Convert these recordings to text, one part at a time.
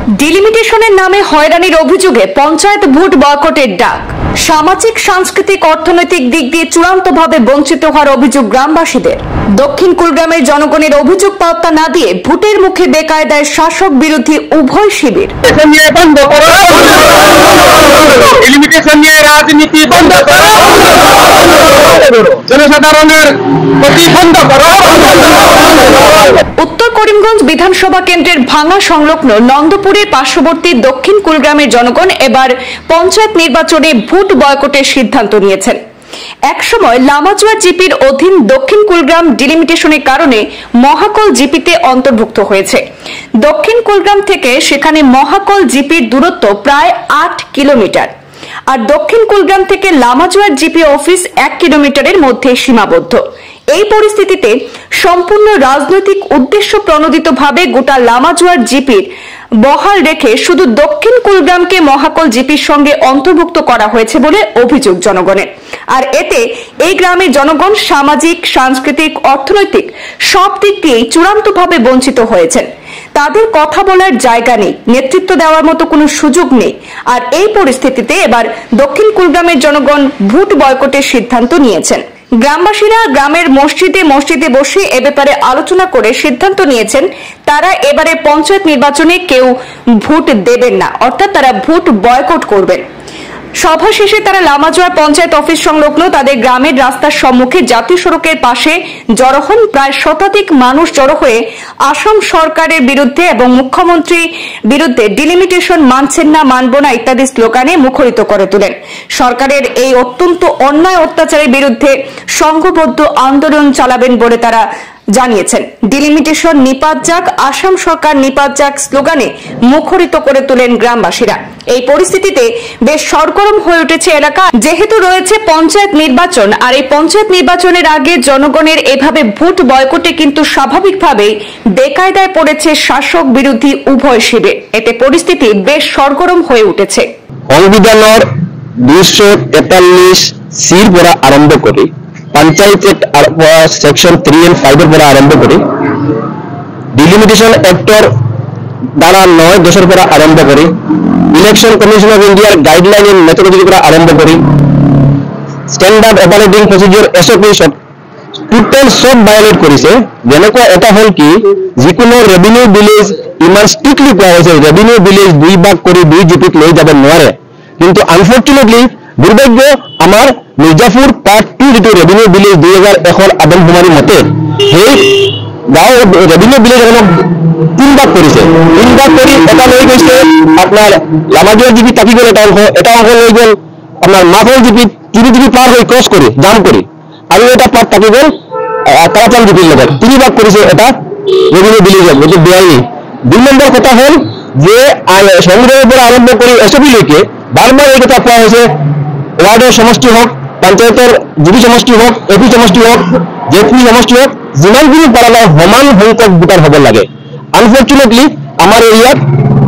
ডিলিমিটেশনের নামে হয়রানির অভিযোগে পঞ্চায়েত ভোট বয়কটের ডাক। সামাজিক, সাংস্কৃতিক, অর্থনৈতিক দিক দিয়ে চূড়ান্তভাবে বঞ্চিত হওয়ার অভিযোগ গ্রামবাসীদের। দক্ষিণ কুলগ্রামের জনগণের অভিযোগ পাওয়া না দিয়ে ভোটের মুখে বেকায়দায় শাসক বিরোধী উভয় শিবির। ডিলিমিটেশন নিয়ে রাজনীতি বন্ধ করো, জনসাধারণের প্রতিবন্ধ করো। উত্তর করিমগঞ্জ বিধানসভা কেন্দ্রের ভাঙা সংলগ্ন নন্দপুরের পার্শ্ববর্তী দক্ষিণ কুলগ্রামের জনগণ এবার পঞ্চায়েত নির্বাচনে ভোট বয়কটের সিদ্ধান্ত নিয়েছেন। একসময় লামাজোয়া জিপির অধীন দক্ষিণ কুলগ্রাম ডিলিমিটেশনের কারণে মহাকল জিপিতে অন্তর্ভুক্ত হয়েছে। দক্ষিণ কুলগ্রাম থেকে সেখানে মহাকল জিপির দূরত্ব প্রায় ৮ কিলোমিটার, আর দক্ষিণ কুলগ্রাম থেকে লামাজোয়ার জিপি অফিস ১ কিলোমিটারের মধ্যে সীমাবদ্ধ। এই পরিস্থিতিতে সম্পূর্ণ রাজনৈতিক উদ্দেশ্য প্রণোদিতভাবে গোটা লামাজোয়ার জিপির বহাল রেখে শুধু দক্ষিণ কুলগ্রামকে মহাকল জিপির সঙ্গে অন্তর্ভুক্ত করা হয়েছে বলে অভিযোগ জনগণের। আর এতে এই গ্রামের জনগণ সামাজিক, সাংস্কৃতিক, অর্থনৈতিক সব দিক দিয়েই চূড়ান্তভাবে বঞ্চিত হয়েছেন। তাদের কথা বলার জায়গা নেই, নেতৃত্ব দেওয়ার মতো কোনো সুযোগ নেই। আর এই পরিস্থিতিতে এবার দক্ষিণ কুলগ্রামের জনগণ ভোট বয়কটের সিদ্ধান্ত নিয়েছেন। গ্রামবাসীরা গ্রামের মসজিদে বসে এ ব্যাপারে আলোচনা করে সিদ্ধান্ত নিয়েছেন তারা এবারে পঞ্চায়েত নির্বাচনে কেউ ভোট দেবেন না, অর্থাৎ তারা ভোট বয়কট করবেন। সভা শেষে তারা লামাজোয়ার পঞ্চায়েত অফিস সংলগ্ন তাদের গ্রামের রাস্তার সম্মুখে জাতীয় সড়কের পাশে জড়ো হন। প্রায় শতাধিক মানুষ জড়ো হয়ে আসাম সরকারের বিরুদ্ধে এবং মুখ্যমন্ত্রীর বিরুদ্ধে ডিলিমিটেশন মানছেন না, মানব না ইত্যাদি স্লোগানে মুখরিত করে তোলেন। সরকারের এই অত্যন্ত অন্যায় অত্যাচারের বিরুদ্ধে সংঘবদ্ধ আন্দোলন চালাবেন বলে তারা জানিয়েছেন। ডিলিমিটেশন নিপাত যাক, আসাম সরকার নিপাত যাক স্লোগানে মুখরিত করে তোলেন গ্রামবাসীরা। এই পরিস্থিতিতে বেশ সরগরম হয়ে উঠেছে এলাকা। যেহেতু রয়েছে পঞ্চায়েত নির্বাচন, আর এই পঞ্চায়েত নির্বাচনের আগে জনগণের এভাবে ভোট বয়কটে কিন্তু স্বাভাবিকভাবেই বেকায়দায় পড়েছে শাসক বিরোধী উভয় শিবির। এতে পরিস্থিতি বেশ সরগরম হয়ে উঠেছে। সংবিধানের 243 সির পড়া আরম্ভ করে पंचायत सेक्शन 3 and 5 पर आरंभ करी डिलिमिटेशन एक्टर धारा 9-10 पर आरंभ करी election commission of India guideline and methodology पर आरंभ करी स्टैंडार्ड ऑपरेटिंग प्रोसीजर एसओपी सब टोटल सब वायोलेट करिছে যেনেকুৱা এটা হল কি যিকোনো ৰেভিনিউ ভিলেজ ইমান স্ট্ৰিক্টলি কোৱা হৈছে ৰেভিনিউ ভিলেজ দুই ভাগ কৰি দুই জিপিত লৈ যাব নোৱাৰে, কিন্তু আনফৰ্চুনেটলি দুৰ্ভাগ্য আমাৰ মিৰ্জাপুৰ পাৰ্ট 2 যেটো ৰেভিনিউ ভিলেজ 2001 আদমশুমাৰী মতে সেই গাঁও ৰেভিনিউ ভিলেজ এখন 3 ভাগ কৰিছে। 3 ভাগ কৰি এটা লৈ গৈছে আপোনাৰ লামাজোৱা জিপি থাকি গ'ল, এটা অংশ লৈ গ'ল আপোনাৰ মাফল জিপি জিপি পাৰ হৈ ক্ৰছ কৰি জাম কৰি, আৰু এটা পাৰ্ট থাকি গ'ল কাৰাচাল জিপিৰ লগত 3 ভাগ কৰিছে এটা ৰেভিনিউ ভিলেজত, যেটো বেআইনী। 2 নম্বৰ কথা হ'ল যে সংগ্ৰহৰ পৰা আৰম্ভ কৰি এছপিলৈকে বাৰবাৰ এই কথা কোৱা হৈছে ওয়ার্ডের সমষ্টি হোক, পঞ্চায়েতের জিপি সমষ্টি হোক, এপি সমষ্টি হোক, জেপি সমষ্টি হোক, যিমানগুলো পারা সমান সংখ্যক ভোটার হব লাগে। আনফর্চুনেটলি আমার এরিয়াত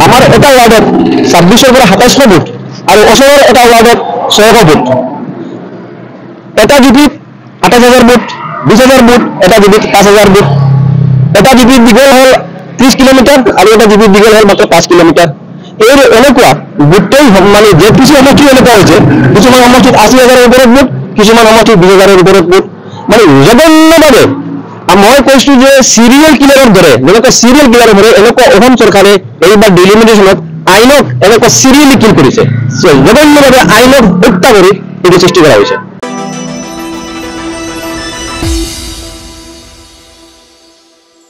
আমার এটা ওয়ার্ডত 2600 পৰা 2700 ভোট আর ওচৰৰ এটা ওয়ার্ডত 600 ভোট, এটা জিপিত 28000 ভোট, 20000 ভোট, এটা জিপিত 5000 ভোট, এটা জিপিত দীঘল হল 30 কিলোমিটার আর এটা জিপিত দীঘল হল মাত্র 5 কিলোমিটার। এর এনেকুৱা গোটেই মানে যে কিছু সমষ্টি এনেকুৱা হৈছে, কিছুমান সমষ্টিত 80,000-ৰ ওপৰত ভোট, কিছুমান সমষ্টিত 20,000-ৰ ওপৰত ভোট, মানে জঘন্যভাৱে মই কৈছো যে সিরিয়াল কিলাৰৰ দৰে যেনেকুৱা সিরিয়াল কিলাৰৰ দৰে এনেকুৱা অসম চৰকাৰে এইবাৰ ডিলিমিটেশনত আইনক এনেকুৱা সিরিয়ালি কিল কৰিছে। জঘন্যভাৱে আইনক হত্যা কৰি এইটো সৃষ্টি কৰা হৈছে।